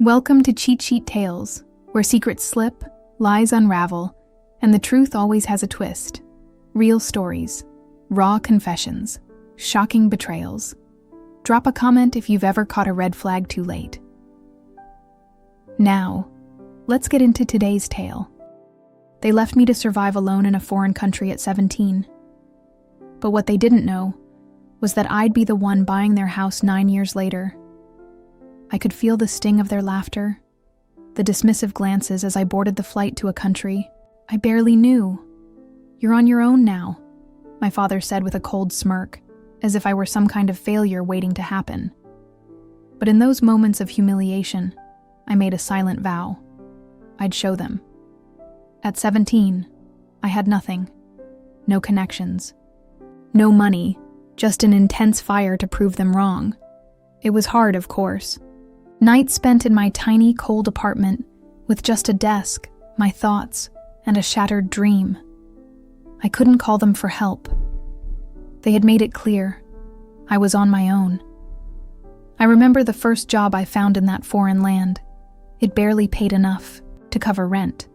Welcome to Cheat Sheet Tales, where secrets slip, lies unravel, and the truth always has a twist. Real stories, raw confessions, shocking betrayals. Drop a comment if you've ever caught a red flag too late. Now, let's get into today's tale. They left me to survive alone in a foreign country at 17. But what they didn't know was that I'd be the one buying their house 9 years later. I could feel the sting of their laughter, the dismissive glances as I boarded the flight to a country I barely knew. "You're on your own now," my father said with a cold smirk, as if I were some kind of failure waiting to happen. But in those moments of humiliation, I made a silent vow. I'd show them. At 17, I had nothing. No connections. No money, just an intense fire to prove them wrong. It was hard, of course. Nights spent in my tiny, cold apartment with just a desk, my thoughts, and a shattered dream. I couldn't call them for help. They had made it clear. I was on my own. I remember the first job I found in that foreign land. It barely paid enough to cover rent.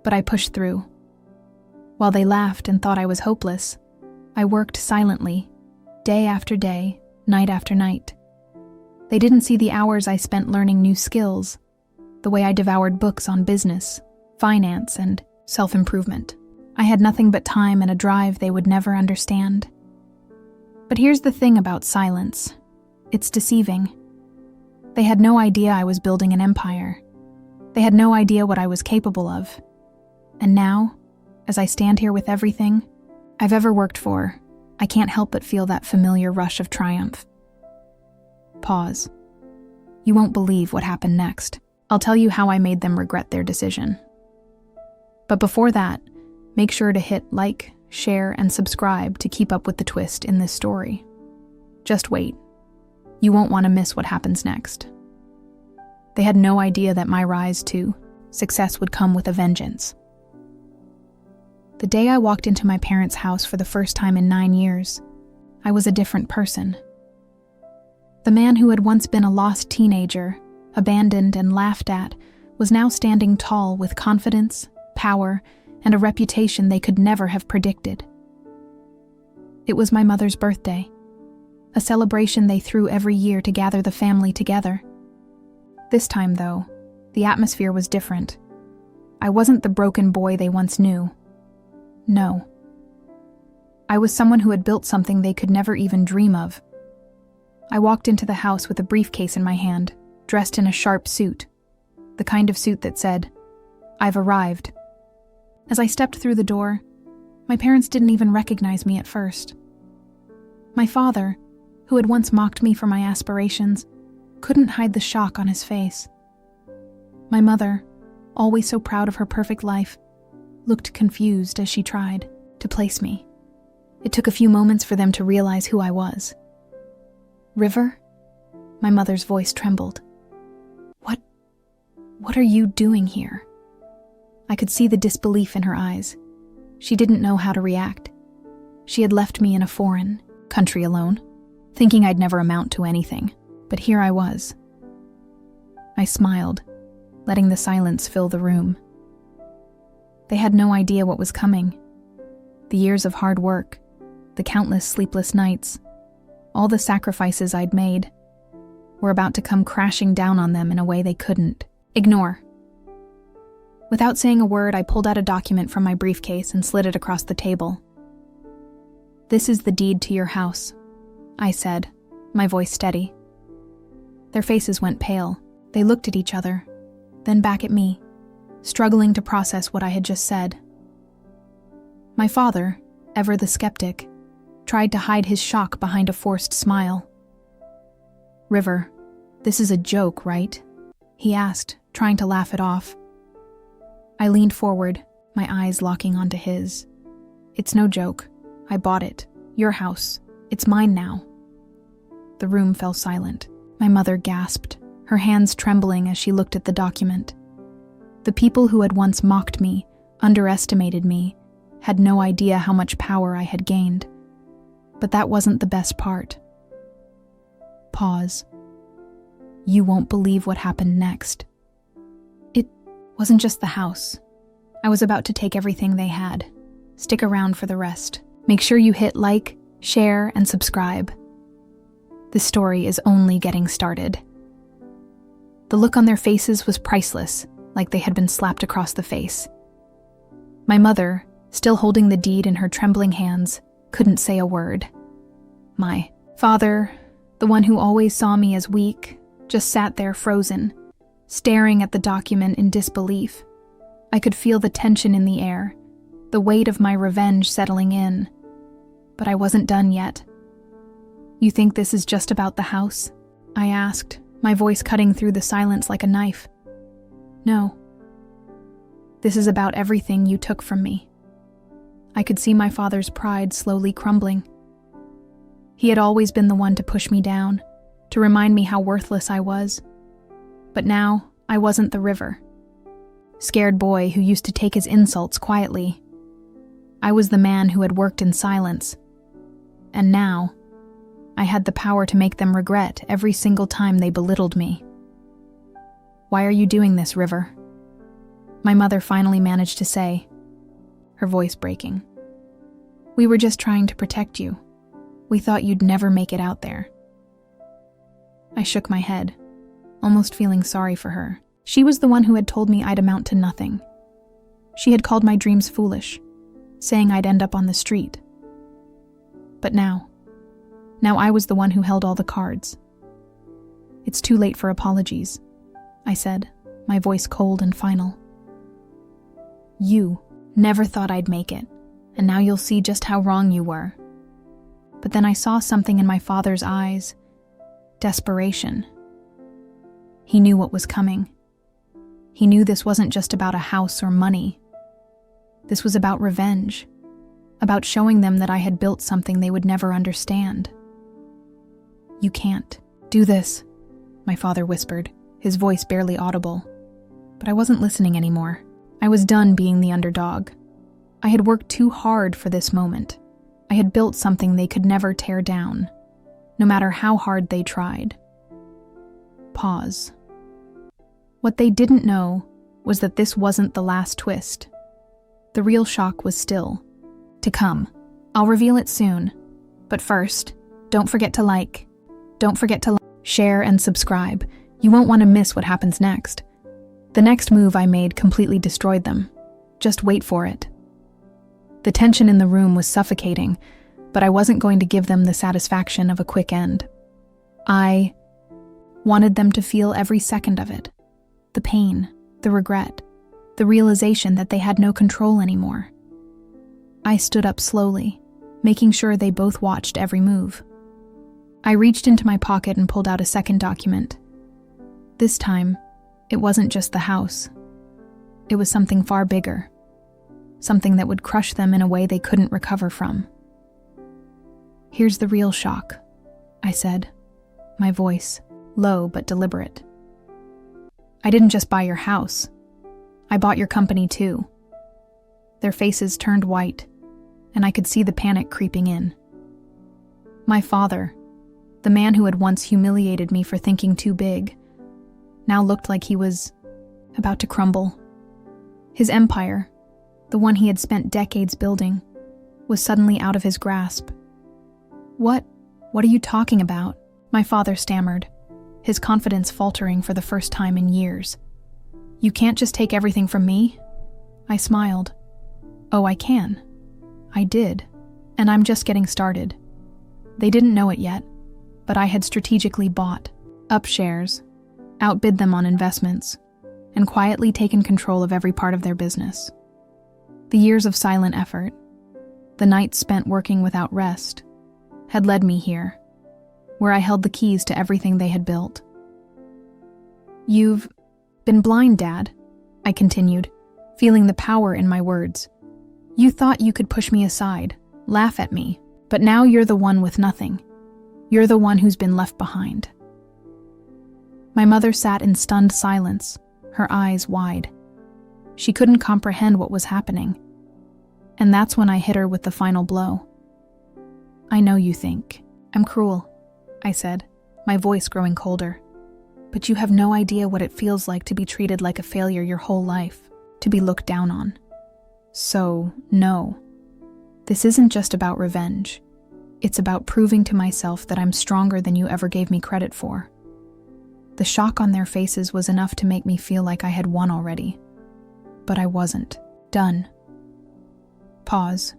But I pushed through. While they laughed and thought I was hopeless, I worked silently, day after day, night after night. They didn't see the hours I spent learning new skills, the way I devoured books on business, finance, and self-improvement. I had nothing but time and a drive they would never understand. But here's the thing about silence. It's deceiving. They had no idea I was building an empire. They had no idea what I was capable of. And now, as I stand here with everything I've ever worked for, I can't help but feel that familiar rush of triumph. Pause. You won't believe what happened next. I'll tell you how I made them regret their decision. But before that, make sure to hit like, share, and subscribe to keep up with the twist in this story. Just wait. You won't want to miss what happens next. They had no idea that my rise to success would come with a vengeance. The day I walked into my parents' house for the first time in 9 years, I was a different person. The man who had once been a lost teenager, abandoned and laughed at, was now standing tall with confidence, power, and a reputation they could never have predicted. It was my mother's birthday, a celebration they threw every year to gather the family together. This time, though, the atmosphere was different. I wasn't the broken boy they once knew. No. I was someone who had built something they could never even dream of. I walked into the house with a briefcase in my hand, dressed in a sharp suit, the kind of suit that said, "I've arrived." As I stepped through the door, my parents didn't even recognize me at first. My father, who had once mocked me for my aspirations, couldn't hide the shock on his face. My mother, always so proud of her perfect life, looked confused as she tried to place me. It took a few moments for them to realize who I was. "River?" My mother's voice trembled. What are you doing here?" I could see the disbelief in her eyes. She didn't know how to react. She had left me in a foreign country alone, thinking I'd never amount to anything. But here I was. I smiled, letting the silence fill the room. They had no idea what was coming. The years of hard work, the countless sleepless nights, all the sacrifices I'd made, were about to come crashing down on them in a way they couldn't ignore. Without saying a word, I pulled out a document from my briefcase and slid it across the table. "This is the deed to your house," I said, my voice steady. Their faces went pale. They looked at each other, then back at me, struggling to process what I had just said. My father, ever the skeptic, tried to hide his shock behind a forced smile. "River, this is a joke, right?" he asked, trying to laugh it off. I leaned forward, my eyes locking onto his. "It's no joke. I bought it. Your house. It's mine now." The room fell silent. My mother gasped, her hands trembling as she looked at the document. The people who had once mocked me, underestimated me, had no idea how much power I had gained. But that wasn't the best part. Pause. You won't believe what happened next. It wasn't just the house. I was about to take everything they had. Stick around for the rest. Make sure you hit like, share, and subscribe. This story is only getting started. The look on their faces was priceless, like they had been slapped across the face. My mother, still holding the deed in her trembling hands, couldn't say a word. My father, the one who always saw me as weak, just sat there frozen, staring at the document in disbelief. I could feel the tension in the air, the weight of my revenge settling in. But I wasn't done yet. You think this is just about the house? I asked, my voice cutting through the silence like a knife. No. This is about everything you took from me. I could see my father's pride slowly crumbling. He had always been the one to push me down, to remind me how worthless I was. But now, I wasn't the River. Scared boy who used to take his insults quietly. I was the man who had worked in silence. And now, I had the power to make them regret every single time they belittled me. Why are you doing this, River? My mother finally managed to say, her voice breaking. We were just trying to protect you. We thought you'd never make it out there. I shook my head, almost feeling sorry for her. She was the one who had told me I'd amount to nothing. She had called my dreams foolish, saying I'd end up on the street. But now I was the one who held all the cards. It's too late for apologies, I said, my voice cold and final. You never thought I'd make it, and now you'll see just how wrong you were. But then I saw something in my father's eyes. Desperation. He knew what was coming. He knew this wasn't just about a house or money. This was about revenge, about showing them that I had built something they would never understand. You can't do this, my father whispered, his voice barely audible. But I wasn't listening anymore. I was done being the underdog. I had worked too hard for this moment. I had built something they could never tear down, no matter how hard they tried. Pause. What they didn't know was that this wasn't the last twist. The real shock was still to come. I'll reveal it soon. But first, don't forget to share, and subscribe. You won't want to miss what happens next. The next move I made completely destroyed them. Just wait for it. The tension in the room was suffocating, but I wasn't going to give them the satisfaction of a quick end. I wanted them to feel every second of it. The pain, the regret, the realization that they had no control anymore. I stood up slowly, making sure they both watched every move. I reached into my pocket and pulled out a second document. This time, it wasn't just the house. It was something far bigger. Something that would crush them in a way they couldn't recover from. Here's the real shock, I said, my voice low but deliberate. I didn't just buy your house. I bought your company too. Their faces turned white, and I could see the panic creeping in. My father, the man who had once humiliated me for thinking too big, now looked like he was about to crumble. His empire, the one he had spent decades building, was suddenly out of his grasp. What are you talking about? My father stammered, his confidence faltering for the first time in years. You can't just take everything from me? I smiled. Oh, I can. I did, and I'm just getting started. They didn't know it yet, but I had strategically bought up shares, outbid them on investments, and quietly taken control of every part of their business. The years of silent effort, the nights spent working without rest, had led me here, where I held the keys to everything they had built. You've been blind, Dad, I continued, feeling the power in my words. You thought you could push me aside, laugh at me, but now you're the one with nothing. You're the one who's been left behind. My mother sat in stunned silence, her eyes wide. She couldn't comprehend what was happening. And that's when I hit her with the final blow. I know you think I'm cruel, I said, my voice growing colder. but you have no idea what it feels like to be treated like a failure your whole life, to be looked down on. So, no. This isn't just about revenge. It's about proving to myself that I'm stronger than you ever gave me credit for. The shock on their faces was enough to make me feel like I had won already. But I wasn't. Done. Pause.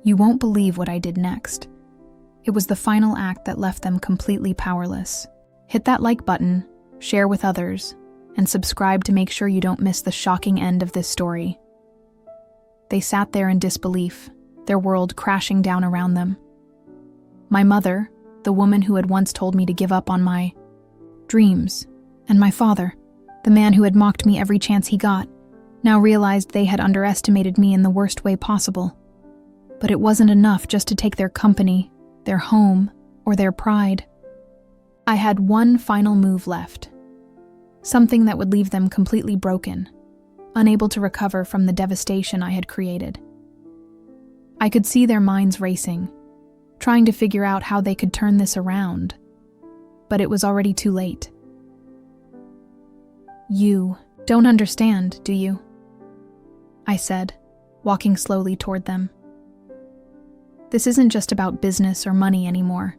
You won't believe what I did next. It was the final act that left them completely powerless. Hit that like button, share with others, and subscribe to make sure you don't miss the shocking end of this story. They sat there in disbelief, their world crashing down around them. My mother, the woman who had once told me to give up on my dreams, and my father, the man who had mocked me every chance he got, now realized they had underestimated me in the worst way possible. But it wasn't enough just to take their company, their home, or their pride. I had one final move left. Something that would leave them completely broken, unable to recover from the devastation I had created. I could see their minds racing, trying to figure out how they could turn this around. But it was already too late. You don't understand, do you? I said, walking slowly toward them. This isn't just about business or money anymore.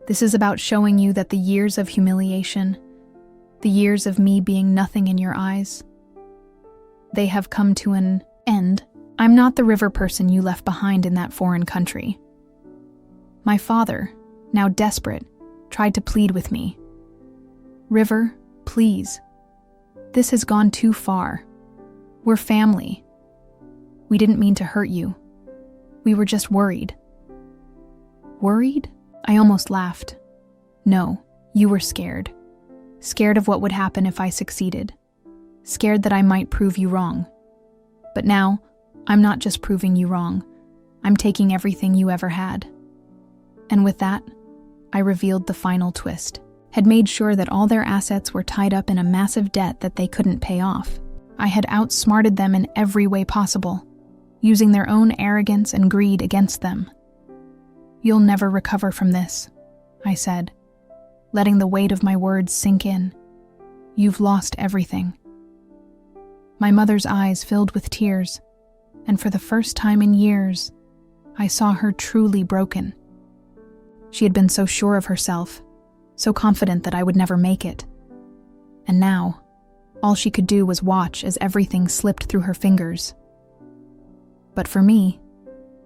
This is about showing you that the years of humiliation, the years of me being nothing in your eyes, they have come to an end. I'm not the river person you left behind in that foreign country. My father, now desperate, tried to plead with me. River, please. This has gone too far. We're family. We didn't mean to hurt you. We were just worried. Worried? I almost laughed. No, you were scared. Scared of what would happen if I succeeded. Scared that I might prove you wrong. But now, I'm not just proving you wrong. I'm taking everything you ever had. And with that, I revealed the final twist. Had made sure that all their assets were tied up in a massive debt that they couldn't pay off. I had outsmarted them in every way possible, using their own arrogance and greed against them. You'll never recover from this, I said, letting the weight of my words sink in. You've lost everything. My mother's eyes filled with tears, and for the first time in years, I saw her truly broken. She had been so sure of herself, so confident that I would never make it. And now, all she could do was watch as everything slipped through her fingers. But for me,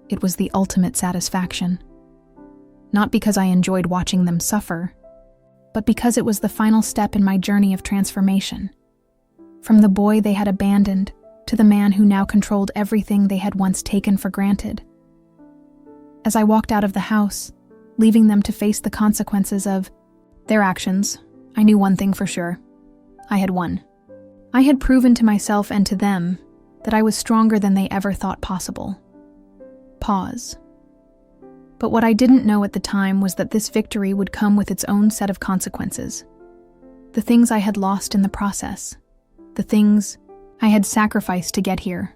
it was the ultimate satisfaction. Not because I enjoyed watching them suffer, but because it was the final step in my journey of transformation. From the boy they had abandoned to the man who now controlled everything they had once taken for granted. As I walked out of the house, leaving them to face the consequences of their actions, I knew one thing for sure. I had won. I had proven to myself and to them that I was stronger than they ever thought possible. Pause. But what I didn't know at the time was that this victory would come with its own set of consequences. The things I had lost in the process. The things I had sacrificed to get here.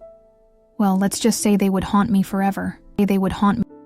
Well, let's just say they would haunt me forever. They would haunt me.